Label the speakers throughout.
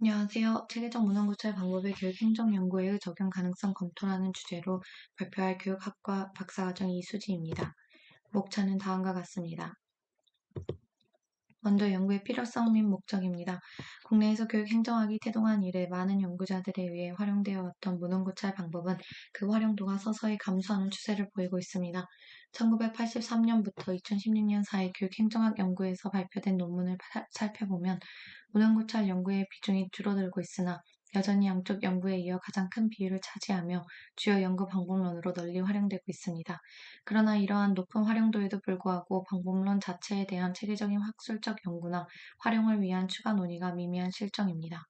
Speaker 1: 안녕하세요. 체계적 문헌고찰 방법의 교육행정연구에의 적용 가능성 검토라는 주제로 발표할 교육학과 박사과정 이수지입니다. 목차는 다음과 같습니다. 먼저 연구의 필요성 및 목적입니다. 국내에서 교육행정학이 태동한 이래 많은 연구자들에 의해 활용되어 왔던 문헌고찰 방법은 그 활용도가 서서히 감소하는 추세를 보이고 있습니다. 1983년부터 2016년 사이 교육행정학 연구에서 발표된 논문을 살펴보면 문헌고찰 연구의 비중이 줄어들고 있으나 여전히 양쪽 연구에 이어 가장 큰 비율을 차지하며 주요 연구 방법론으로 널리 활용되고 있습니다. 그러나 이러한 높은 활용도에도 불구하고 방법론 자체에 대한 체계적인 학술적 연구나 활용을 위한 추가 논의가 미미한 실정입니다.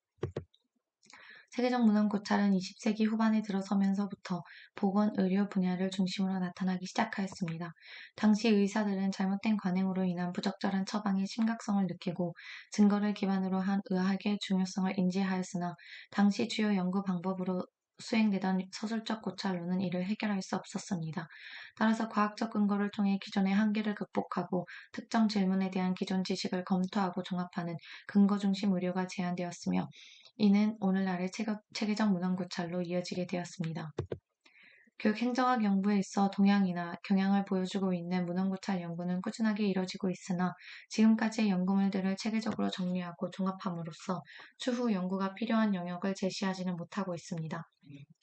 Speaker 1: 세계적 문헌 고찰은 20세기 후반에 들어서면서부터 보건, 의료 분야를 중심으로 나타나기 시작하였습니다. 당시 의사들은 잘못된 관행으로 인한 부적절한 처방의 심각성을 느끼고 증거를 기반으로 한 의학의 중요성을 인지하였으나 당시 주요 연구 방법으로 수행되던 서술적 고찰로는 이를 해결할 수 없었습니다. 따라서 과학적 근거를 통해 기존의 한계를 극복하고 특정 질문에 대한 기존 지식을 검토하고 종합하는 근거 중심 의료가 제한되었으며 이는 오늘날의 체계적 문헌고찰로 이어지게 되었습니다. 교육행정학 연구에 있어 동향이나 경향을 보여주고 있는 문헌고찰 연구는 꾸준하게 이뤄지고 있으나 지금까지의 연구물들을 체계적으로 정리하고 종합함으로써 추후 연구가 필요한 영역을 제시하지는 못하고 있습니다.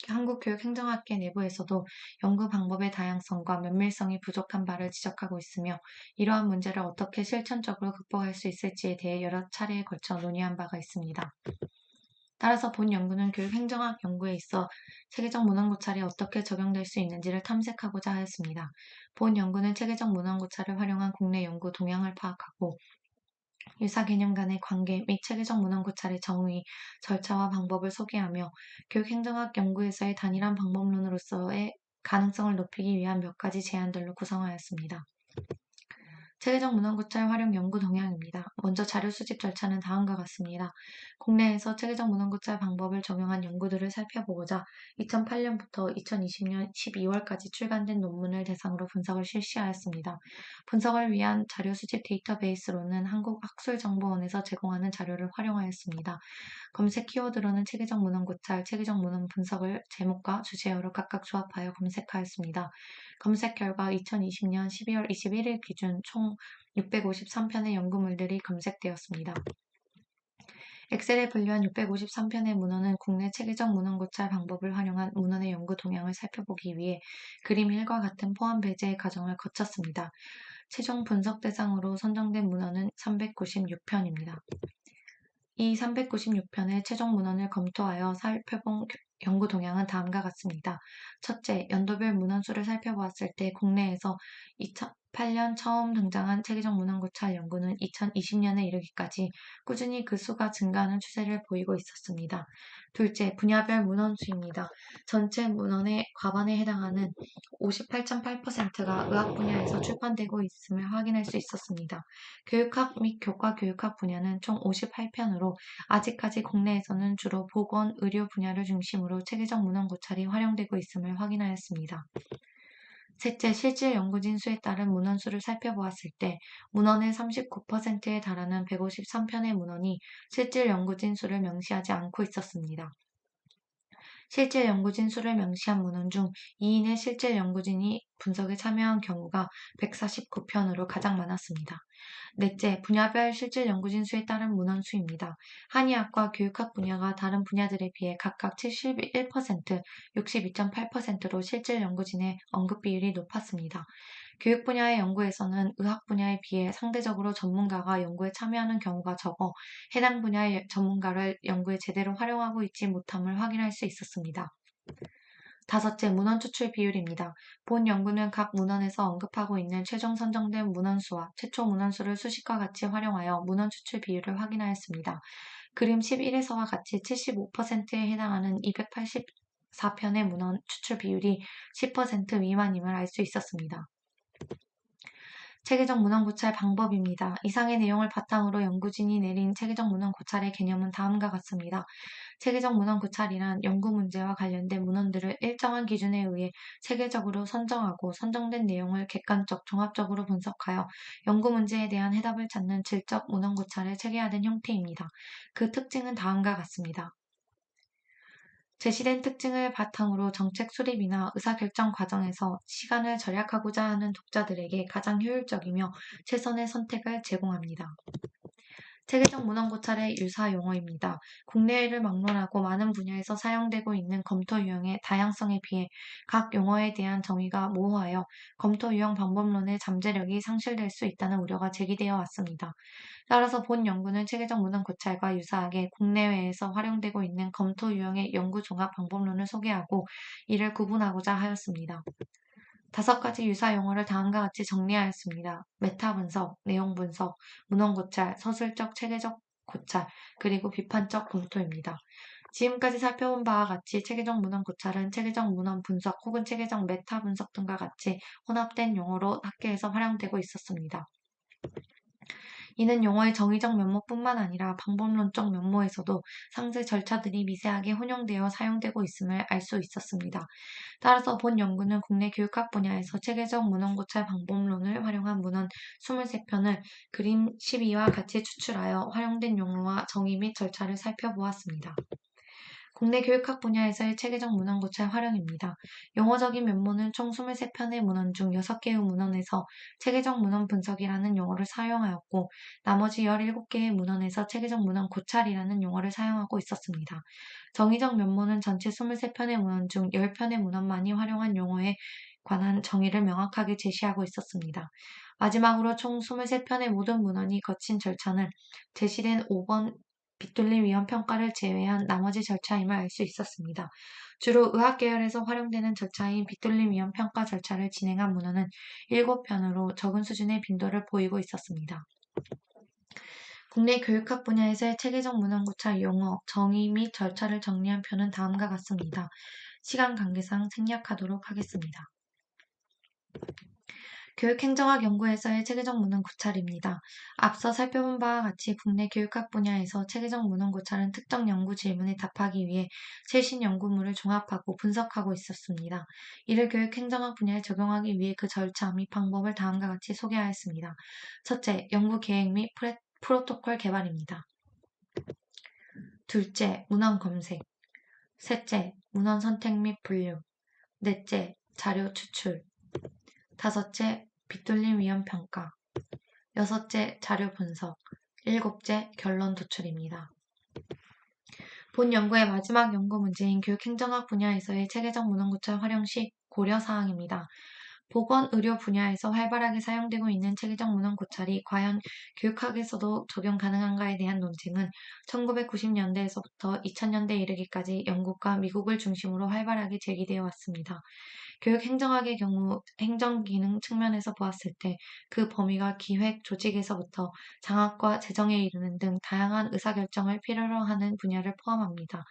Speaker 1: 한국교육행정학계 내부에서도 연구 방법의 다양성과 면밀성이 부족한 바를 지적하고 있으며 이러한 문제를 어떻게 실천적으로 극복할 수 있을지에 대해 여러 차례에 걸쳐 논의한 바가 있습니다. 따라서 본 연구는 교육행정학 연구에 있어 체계적 문헌고찰이 어떻게 적용될 수 있는지를 탐색하고자 하였습니다. 본 연구는 체계적 문헌고찰을 활용한 국내 연구 동향을 파악하고 유사 개념 간의 관계 및 체계적 문헌고찰의 정의, 절차와 방법을 소개하며 교육행정학 연구에서의 단일한 방법론으로서의 가능성을 높이기 위한 몇 가지 제안들로 구성하였습니다. 체계적 문헌고찰 활용 연구 동향입니다. 먼저 자료 수집 절차는 다음과 같습니다. 국내에서 체계적 문헌고찰 방법을 적용한 연구들을 살펴보고자 2008년부터 2020년 12월까지 출간된 논문을 대상으로 분석을 실시하였습니다. 분석을 위한 자료 수집 데이터베이스로는 한국학술정보원에서 제공하는 자료를 활용하였습니다. 검색 키워드로는 체계적 문헌고찰, 체계적 문헌 분석을 제목과 주제어로 각각 조합하여 검색하였습니다. 검색 결과 2020년 12월 21일 기준 총 653편의 연구물들이 검색되었습니다. 엑셀에 분류한 653편의 문헌은 국내 체계적 문헌고찰 방법을 활용한 문헌의 연구 동향을 살펴보기 위해 그림 1과 같은 포함 배제 과정을 거쳤습니다. 최종 분석 대상으로 선정된 문헌은 396편입니다. 이 396편의 최종 문헌을 검토하여 살펴본 연구 동향은 다음과 같습니다. 첫째, 연도별 문헌수를 살펴보았을 때 국내에서 2008년 처음 등장한 체계적 문헌고찰 연구는 2020년에 이르기까지 꾸준히 그 수가 증가하는 추세를 보이고 있었습니다. 둘째, 분야별 문헌수입니다. 전체 문헌의 과반에 해당하는 58.8%가 의학 분야에서 출판되고 있음을 확인할 수 있었습니다. 교육학 및 교과교육학 분야는 총 58편으로 아직까지 국내에서는 주로 보건, 의료 분야를 중심으로 체계적 문헌 고찰이 활용되고 있음을 확인하였습니다. 셋째, 실질 연구진 수에 따른 문헌수를 살펴보았을 때 문헌의 39%에 달하는 153편의 문헌이 실질 연구진 수를 명시하지 않고 있었습니다. 실질 연구진 수를 명시한 문헌 중 2인의 실질 연구진이 분석에 참여한 경우가 149편으로 가장 많았습니다. 넷째, 분야별 실질 연구진 수에 따른 문헌 수입니다. 한의학과 교육학 분야가 다른 분야들에 비해 각각 71%, 62.8%로 실질 연구진의 언급 비율이 높았습니다. 교육 분야의 연구에서는 의학 분야에 비해 상대적으로 전문가가 연구에 참여하는 경우가 적어 해당 분야의 전문가를 연구에 제대로 활용하고 있지 못함을 확인할 수 있었습니다. 다섯째, 문헌 추출 비율입니다. 본 연구는 각 문헌에서 언급하고 있는 최종 선정된 문헌수와 최초 문헌수를 수식과 같이 활용하여 문헌 추출 비율을 확인하였습니다. 그림 11에서와 같이 75%에 해당하는 284편의 문헌 추출 비율이 10% 미만임을 알 수 있었습니다. 체계적 문헌 고찰 방법입니다. 이상의 내용을 바탕으로 연구진이 내린 체계적 문헌 고찰의 개념은 다음과 같습니다. 체계적 문헌 고찰이란 연구 문제와 관련된 문헌들을 일정한 기준에 의해 체계적으로 선정하고 선정된 내용을 객관적, 종합적으로 분석하여 연구 문제에 대한 해답을 찾는 질적 문헌 고찰을 체계화된 형태입니다. 그 특징은 다음과 같습니다. 제시된 특징을 바탕으로 정책 수립이나 의사결정 과정에서 시간을 절약하고자 하는 독자들에게 가장 효율적이며 최선의 선택을 제공합니다. 체계적 문헌 고찰의 유사 용어입니다. 국내외를 막론하고 많은 분야에서 사용되고 있는 검토 유형의 다양성에 비해 각 용어에 대한 정의가 모호하여 검토 유형 방법론의 잠재력이 상실될 수 있다는 우려가 제기되어 왔습니다. 따라서 본 연구는 체계적 문헌 고찰과 유사하게 국내외에서 활용되고 있는 검토 유형의 연구 종합 방법론을 소개하고 이를 구분하고자 하였습니다. 5가지 유사 용어를 다음과 같이 정리하였습니다. 메타 분석, 내용 분석, 문헌 고찰, 서술적 체계적 고찰, 그리고 비판적 검토입니다. 지금까지 살펴본 바와 같이 체계적 문헌 고찰은 체계적 문헌 분석 혹은 체계적 메타 분석 등과 같이 혼합된 용어로 학계에서 활용되고 있었습니다. 이는 용어의 정의적 면모뿐만 아니라 방법론적 면모에서도 상세 절차들이 미세하게 혼용되어 사용되고 있음을 알 수 있었습니다. 따라서 본 연구는 국내 교육학 분야에서 체계적 문헌 고찰 방법론을 활용한 문헌 23편을 그림 12와 같이 추출하여 활용된 용어와 정의 및 절차를 살펴보았습니다. 국내 교육학 분야에서의 체계적 문헌 고찰 활용입니다. 용어적인 면모는 총 23편의 문헌 중 6개의 문헌에서 체계적 문헌 분석이라는 용어를 사용하였고 나머지 17개의 문헌에서 체계적 문헌 고찰이라는 용어를 사용하고 있었습니다. 정의적 면모는 전체 23편의 문헌 중 10편의 문헌만이 활용한 용어에 관한 정의를 명확하게 제시하고 있었습니다. 마지막으로 총 23편의 모든 문헌이 거친 절차는 제시된 5번 빗돌림 위험 평가를 제외한 나머지 절차임을 알 수 있었습니다. 주로 의학 계열에서 활용되는 절차인 빗돌림 위험 평가 절차를 진행한 문헌은 7편으로 적은 수준의 빈도를 보이고 있었습니다. 국내 교육학 분야에서의 체계적 문헌 고찰 용어, 정의 및 절차를 정리한 표는 다음과 같습니다. 시간 관계상 생략하도록 하겠습니다. 교육행정학 연구에서의 체계적 문헌 고찰입니다. 앞서 살펴본 바와 같이 국내 교육학 분야에서 체계적 문헌 고찰은 특정 연구 질문에 답하기 위해 최신 연구물을 종합하고 분석하고 있었습니다. 이를 교육행정학 분야에 적용하기 위해 그 절차 및 방법을 다음과 같이 소개하였습니다. 첫째, 연구 계획 및 프로토콜 개발입니다. 둘째, 문헌 검색. 셋째, 문헌 선택 및 분류. 넷째, 자료 추출. 다섯째, 빗돌림 위험 평가. 여섯째, 자료 분석. 일곱째, 결론 도출입니다. 본 연구의 마지막 연구 문제인 교육행정학 분야에서의 체계적 문헌 고찰 활용 시 고려 사항입니다. 보건의료 분야에서 활발하게 사용되고 있는 체계적 문헌 고찰이 과연 교육학에서도 적용 가능한가에 대한 논쟁은 1990년대에서부터 2000년대 이르기까지 영국과 미국을 중심으로 활발하게 제기되어 왔습니다. 교육행정학의 경우 행정기능 측면에서 보았을 때 그 범위가 기획, 조직에서부터 장학과 재정에 이르는 등 다양한 의사결정을 필요로 하는 분야를 포함합니다.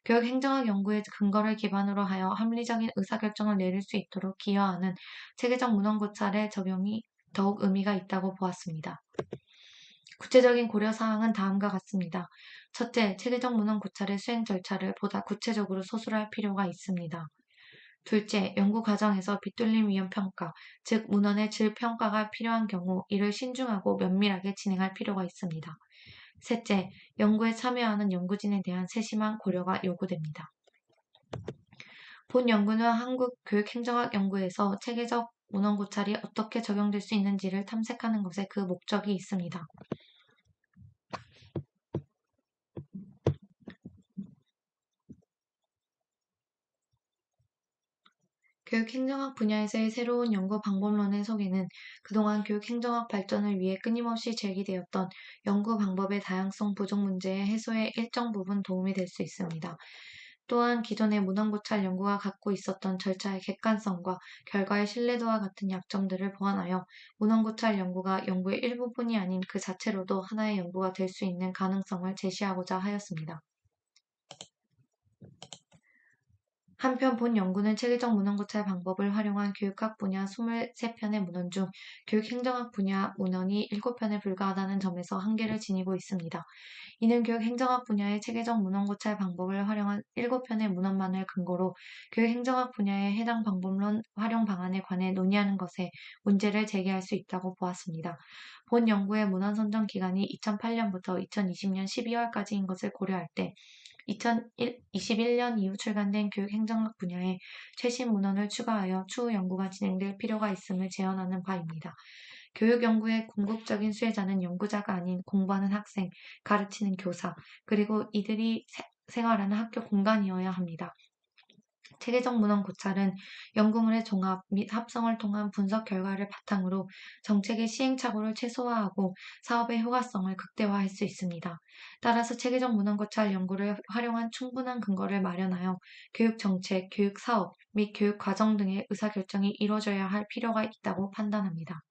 Speaker 1: 교육행정학 연구의 근거를 기반으로 하여 합리적인 의사결정을 내릴 수 있도록 기여하는 체계적 문헌 고찰의 적용이 더욱 의미가 있다고 보았습니다. 구체적인 고려사항은 다음과 같습니다. 첫째, 체계적 문헌 고찰의 수행 절차를 보다 구체적으로 서술할 필요가 있습니다. 둘째, 연구 과정에서 빗돌림 위험 평가, 즉 문헌의 질 평가가 필요한 경우 이를 신중하고 면밀하게 진행할 필요가 있습니다. 셋째, 연구에 참여하는 연구진에 대한 세심한 고려가 요구됩니다. 본 연구는 한국교육행정학연구에서 체계적 문헌 고찰이 어떻게 적용될 수 있는지를 탐색하는 것에 그 목적이 있습니다. 교육행정학 분야에서의 새로운 연구 방법론의 속에는 그동안 교육행정학 발전을 위해 끊임없이 제기되었던 연구 방법의 다양성 부족 문제의 해소에 일정 부분 도움이 될 수 있습니다. 또한 기존의 문헌고찰 연구가 갖고 있었던 절차의 객관성과 결과의 신뢰도와 같은 약점들을 보완하여 문헌고찰 연구가 연구의 일부분이 아닌 그 자체로도 하나의 연구가 될 수 있는 가능성을 제시하고자 하였습니다. 한편 본 연구는 체계적 문헌 고찰 방법을 활용한 교육학 분야 23편의 문헌 중 교육행정학 분야 문헌이 7편에 불과하다는 점에서 한계를 지니고 있습니다. 이는 교육행정학 분야의 체계적 문헌 고찰 방법을 활용한 7편의 문헌만을 근거로 교육행정학 분야의 해당 방법론 활용 방안에 관해 논의하는 것에 문제를 제기할 수 있다고 보았습니다. 본 연구의 문헌 선정 기간이 2008년부터 2020년 12월까지인 것을 고려할 때 2021년 이후 출간된 교육행정학 분야의 최신 문헌을 추가하여 추후 연구가 진행될 필요가 있음을 제언하는 바입니다. 교육연구의 궁극적인 수혜자는 연구자가 아닌 공부하는 학생, 가르치는 교사, 그리고 이들이 생활하는 학교 공간이어야 합니다. 체계적 문헌 고찰은 연구물의 종합 및 합성을 통한 분석 결과를 바탕으로 정책의 시행착오를 최소화하고 사업의 효과성을 극대화할 수 있습니다. 따라서 체계적 문헌 고찰 연구를 활용한 충분한 근거를 마련하여 교육 정책, 교육 사업 및 교육 과정 등의 의사결정이 이루어져야 할 필요가 있다고 판단합니다.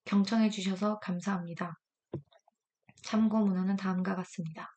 Speaker 1: 경청해 주셔서 감사합니다. 참고 문헌은 다음과 같습니다.